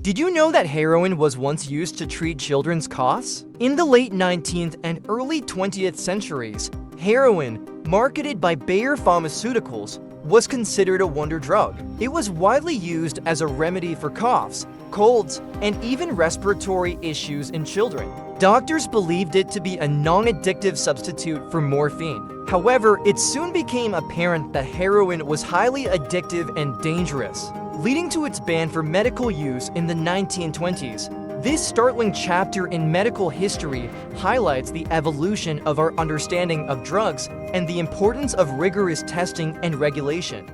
Did you know that heroin was once used to treat children's coughs? In the late 19th and early 20th centuries, heroin, marketed by Bayer Pharmaceuticals, was considered a wonder drug. It was widely used as a remedy for coughs, colds, and even respiratory issues in children. Doctors believed it to be a non-addictive substitute for morphine. However, it soon became apparent that heroin was highly addictive and dangerous, leading to its ban for medical use in the 1920s. This startling chapter in medical history highlights the evolution of our understanding of drugs and the importance of rigorous testing and regulation.